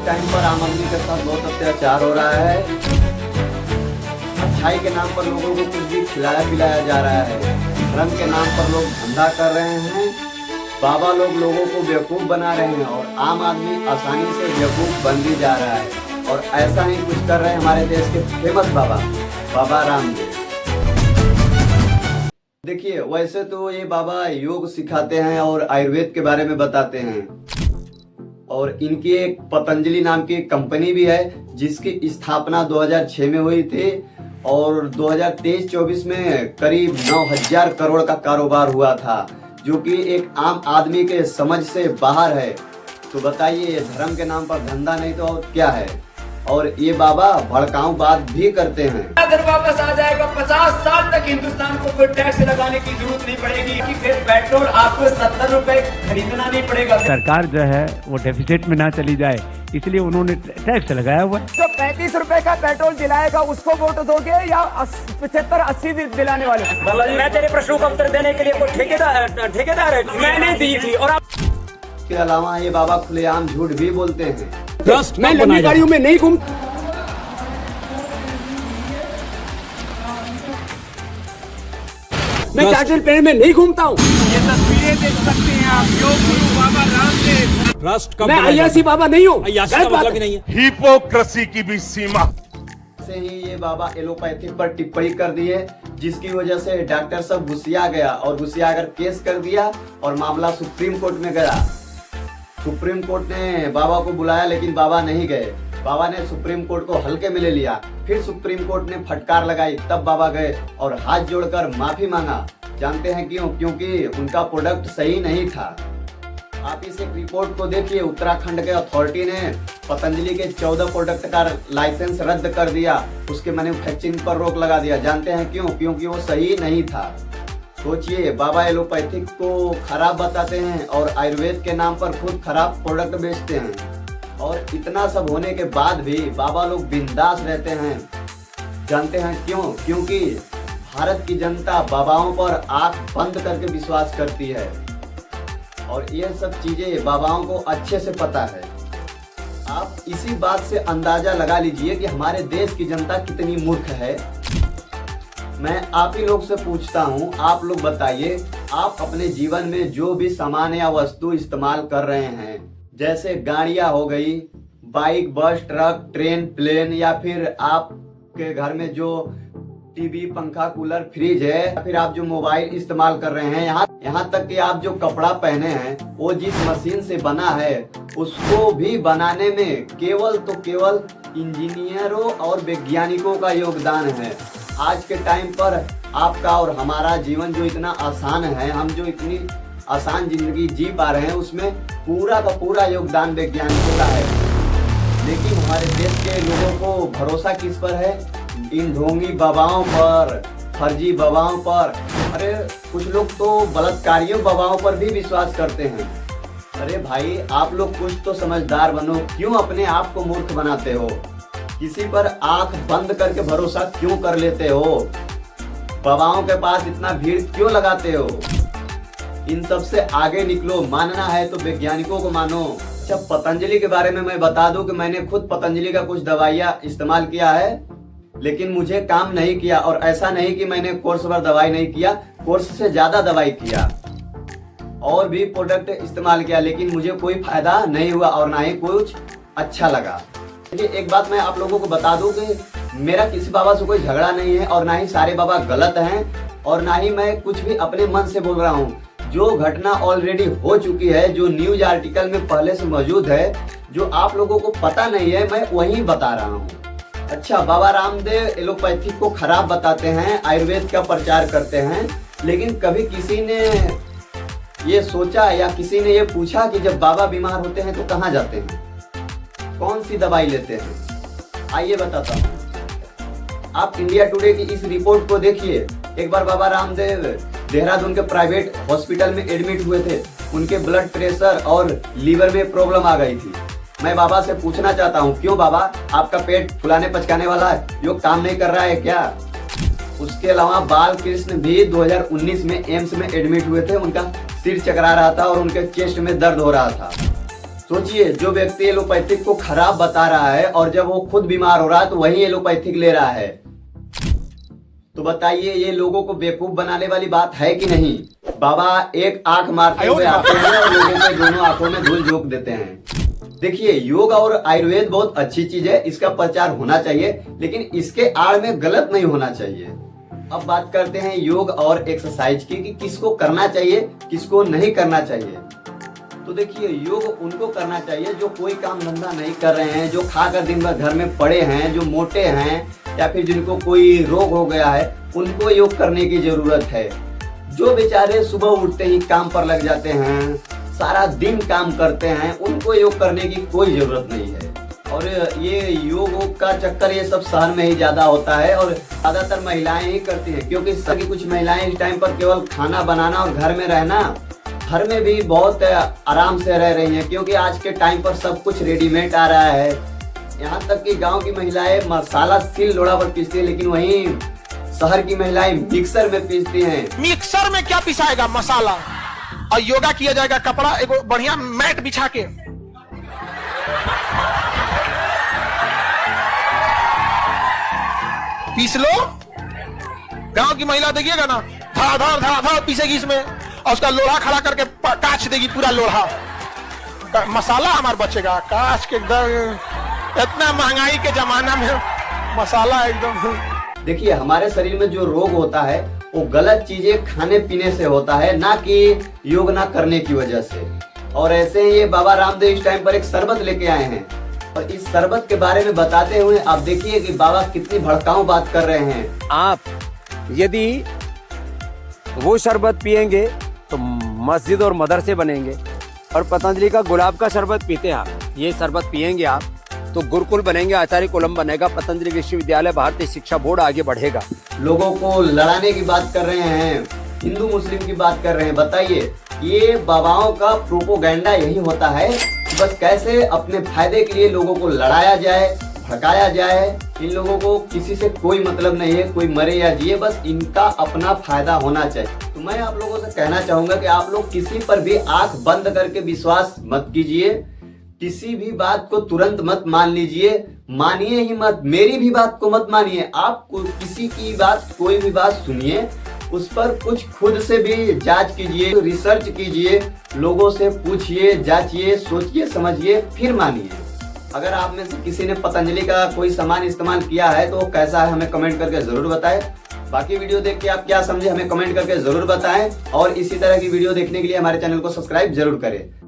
Time पर आम आदमी के साथ बहुत अत्याचार हो रहा है। अच्छाई के नाम पर लोगों को कुछ भी खिलाया पिलाया जा रहा है। धर्म के नाम पर लोग धंधा कर रहे हैं। बाबा लोग लोगों को बेवकूफ़ बना रहे हैं और आम आदमी आसानी से बेवकूफ़ बन भी जा रहा है। और ऐसा ही कुछ कर रहे हैं हमारे देश के फेमस बाबा रामदेव। देखिए, वैसे तो ये बाबा योग सिखाते हैं और आयुर्वेद के बारे में बताते हैं। और इनकी एक पतंजलि नाम की कंपनी भी है जिसकी स्थापना 2006 में हुई थी और 2023-24 में करीब 9,000 करोड़ का कारोबार हुआ था, जो कि एक आम आदमी के समझ से बाहर है। तो बताइए, धर्म के नाम पर धंधा नहीं तो और क्या है। और ये बाबा भड़काऊ बात भी करते हैं। अगर वापस आ जाएगा 50 साल तक हिंदुस्तान को कोई टैक्स लगाने की जरूरत नहीं पड़ेगी कि फिर पेट्रोल आपको 70 रुपए खरीदना नहीं पड़ेगा। सरकार जो है वो डेफिसिट में ना चली जाए, इसलिए उन्होंने टैक्स लगाया हुआ है। जो 35 रुपए का पेट्रोल दिलाएगा उसको वोट दोगे या 75-80 दिलाने वाले? मैं तेरे प्रश्नों का उत्तर देने के लिए कोई ठेकेदार है मैंने दी थी। और इसके अलावा ये बाबा खुलेआम झूठ भी बोलते हैं। मैं लंबी गाड़ियों में नहीं घूम मैं चार्टर्ड प्लेन में नहीं घूमता हूँ। ये तस्वीरें देख सकते हैं आप, योग गुरु बाबा रामदेव। ट्रस्ट मैं अय्यासी बाबा नहीं हूँ। मतलब नहीं है। हिपोक्रेसी की भी सीमा से ही ये बाबा एलोपैथिक पर टिप्पणी कर दी है, जिसकी वजह से डॉक्टर सब गुस्सिया गया और गुस्सिया कर केस कर दिया और मामला सुप्रीम कोर्ट में गया। सुप्रीम कोर्ट ने बाबा को बुलाया लेकिन बाबा नहीं गए। बाबा ने सुप्रीम कोर्ट को हल्के में ले लिया। फिर सुप्रीम कोर्ट ने फटकार लगाई, तब बाबा गए और हाथ जोड़कर माफी मांगा। जानते हैं क्यों? क्योंकि उनका प्रोडक्ट सही नहीं था। आप इस एक रिपोर्ट को देखिए। उत्तराखंड के अथॉरिटी ने पतंजलि के 14 प्रोडक्ट का लाइसेंस रद्द कर दिया, उसके मैन्युफैक्चरिंग पर रोक लगा दिया। जानते हैं क्यों? क्योंकि वो सही नहीं था। सोचिए, बाबा एलोपैथिक को खराब बताते हैं और आयुर्वेद के नाम पर खुद खराब प्रोडक्ट बेचते हैं। और इतना सब होने के बाद भी बाबा लोग बिंदास रहते हैं। जानते हैं क्यों? क्योंकि भारत की जनता बाबाओं पर आंख बंद करके विश्वास करती है और ये सब चीजें बाबाओं को अच्छे से पता है। आप इसी बात से अंदाजा लगा लीजिए कि हमारे देश की जनता कितनी मूर्ख है। मैं आप ही लोग से पूछता हूँ, आप लोग बताइए, आप अपने जीवन में जो भी सामान या वस्तु इस्तेमाल कर रहे हैं, जैसे गाड़ियां हो गई, बाइक, बस, ट्रक, ट्रेन, प्लेन, या फिर आपके घर में जो टीवी, पंखा, कूलर, फ्रिज है, या फिर आप जो मोबाइल इस्तेमाल कर रहे हैं, यहाँ तक कि आप जो कपड़ा पहने हैं वो जिस मशीन से बना है, उसको भी बनाने में केवल तो केवल इंजीनियरों और वैज्ञानिकों का योगदान है। आज के टाइम पर आपका और हमारा जीवन जो इतना आसान है, हम जो इतनी आसान जिंदगी जी पा रहे हैं, उसमें पूरा का पूरा योगदान वैज्ञानिकों का है। लेकिन हमारे देश के लोगों को भरोसा किस पर है? इन ढोंगी बाबाओं पर, फर्जी बाबाओं पर। अरे कुछ लोग तो बलात्कारियों बाबाओं पर भी विश्वास करते हैं। अरे भाई, आप लोग कुछ तो समझदार बनो। क्यों अपने आप को मूर्ख बनाते हो? किसी पर आंख बंद करके भरोसा क्यों कर लेते हो? बाबाओं के पास इतना भीड़ क्यों लगाते हो? इन सब से आगे निकलो। मानना है तो वैज्ञानिकों को मानो। अच्छा, पतंजलि के बारे में मैं बता दूं कि मैंने खुद पतंजलि का कुछ दवाइयाँ इस्तेमाल किया है, लेकिन मुझे काम नहीं किया। और ऐसा नहीं कि मैंने कोर्स पर दवाई नहीं किया, कोर्स से ज्यादा दवाई किया और भी प्रोडक्ट इस्तेमाल किया, लेकिन मुझे कोई फायदा नहीं हुआ और ना ही कुछ अच्छा लगा। देखिए, एक बात मैं आप लोगों को बता दूं कि मेरा किसी बाबा से कोई झगड़ा नहीं है और ना ही सारे बाबा गलत हैं और ना ही मैं कुछ भी अपने मन से बोल रहा हूँ। जो घटना ऑलरेडी हो चुकी है, जो न्यूज आर्टिकल में पहले से मौजूद है, जो आप लोगों को पता नहीं है, मैं वही बता रहा हूँ। अच्छा, बाबा रामदेव एलोपैथिक को खराब बताते हैं, आयुर्वेद का प्रचार करते हैं, लेकिन कभी किसी ने ये सोचा या किसी ने ये पूछा कि जब बाबा बीमार होते हैं तो कहाँ जाते हैं, कौन सी दवाई लेते हैं? आइए बताता हूँ। आप इंडिया टुडे की इस रिपोर्ट को देखिए। एक बार बाबा रामदेव देहरादून के प्राइवेट हॉस्पिटल में एडमिट हुए थे। उनके ब्लड प्रेशर और लीवर में प्रॉब्लम आ गई थी। मैं बाबा से पूछना चाहता हूँ, क्यों बाबा, आपका पेट फुलाने पचकाने वाला है, योग काम नहीं कर रहा है क्या? उसके अलावा बालकृष्ण भी 2019 में एम्स में एडमिट हुए थे। उनका सिर चकरा रहा था और उनके चेस्ट में दर्द हो रहा था। सोचिए, जो व्यक्ति एलोपैथिक को खराब बता रहा है और जब वो खुद बीमार हो रहा है तो वही एलोपैथिक ले रहा है, तो बताइए ये लोगों को बेवकूफ बनाने वाली बात है कि नहीं। बाबा एक आंख मारते हुए आते हैं और लोगों के दोनों आंखों में धूल झोंक देते हैं। देखिए, योग और आयुर्वेद बहुत अच्छी चीज है, इसका प्रचार होना चाहिए, लेकिन इसके आड़ में गलत नहीं होना चाहिए। अब बात करते हैं योग और एक्सरसाइज की कि किसको करना चाहिए, किसको नहीं करना चाहिए। तो देखिए, योग उनको करना चाहिए जो कोई काम धंधा नहीं कर रहे हैं, जो खाकर दिन भर घर में पड़े हैं, जो मोटे हैं या फिर जिनको कोई रोग हो गया है, उनको योग करने की जरूरत है। जो बेचारे सुबह उठते ही काम पर लग जाते हैं, सारा दिन काम करते हैं, उनको योग करने की कोई जरूरत नहीं है। और ये योग का चक्कर ये सब शहर में ही ज्यादा होता है और ज्यादातर महिलाएं ही करती हैं, क्योंकि सभी कुछ महिलाएं इस टाइम पर केवल खाना बनाना और घर में रहना, घर में भी बहुत आराम से रह रही हैं, क्योंकि आज के टाइम पर सब कुछ रेडीमेड आ रहा है। यहाँ तक कि गांव की महिलाएं मसाला सिल लोढ़ा पर पीसती है, लेकिन वहीं शहर की महिलाएं मिक्सर में पीसती हैं। मिक्सर में क्या पिसाएगा मसाला, और योगा किया जाएगा कपड़ा एक बढ़िया मैट बिछा के। पीस लो, गांव की महिला देखिएगा ना, धड़ा धड़ धड़ा धड़ पीसेगी इसमें, और उसका लोढ़ा खड़ा करके काच देगी पूरा लोढ़ा। मसाला हमारा बचेगा काच के एकदम, इतना महंगाई के जमाना में मसाला एकदम। देखिए, हमारे शरीर में जो रोग होता है वो गलत चीजें खाने पीने से होता है, ना कि योग ना करने की वजह से। और ऐसे ही ये बाबा रामदेव इस टाइम पर एक शरबत लेके आए हैं, और इस शरबत के बारे में बताते हुए आप देखिए कि बाबा कितनी भड़काऊ बात कर रहे हैं। आप यदि वो शरबत पिएंगे तो मस्जिद और मदरसे बनेंगे, और पतंजलि का गुलाब का शरबत पीते हैं आप, ये शरबत पिएंगे आप तो गुरुकुल बनेंगे, आचार्य कुलम बनेगा, पतंजलि विश्वविद्यालय, भारतीय शिक्षा बोर्ड आगे बढ़ेगा। लोगों को लड़ाने की बात कर रहे हैं, हिंदू मुस्लिम की बात कर रहे हैं। बताइए, ये बाबाओं का प्रोपोगेंडा यही होता है, बस कैसे अपने फायदे के लिए लोगों को लड़ाया जाए, भड़काया जाए। इन लोगों को किसी से कोई मतलब नहीं है, कोई मरे या जिए, बस इनका अपना फायदा होना चाहिए। तो मैं आप लोगों से कहना चाहूंगा कि आप लोग किसी पर भी आंख बंद करके विश्वास मत कीजिए, किसी भी बात को तुरंत मत मान लीजिए, मानिए ही मत, मेरी भी बात को मत मानिए। आप किसी की बात, कोई भी बात सुनिए, उस पर कुछ खुद से भी जांच कीजिए, रिसर्च कीजिए, लोगों से पूछिए, जांचिए, सोचिए, समझिए, फिर मानिए। अगर आप में से किसी ने पतंजलि का कोई सामान इस्तेमाल किया है तो वो कैसा है हमें कमेंट करके जरूर बताएं। बाकी वीडियो देख के आप क्या समझे हमें कमेंट करके जरूर बताएं, और इसी तरह की वीडियो देखने के लिए हमारे चैनल को सब्सक्राइब जरूर करें।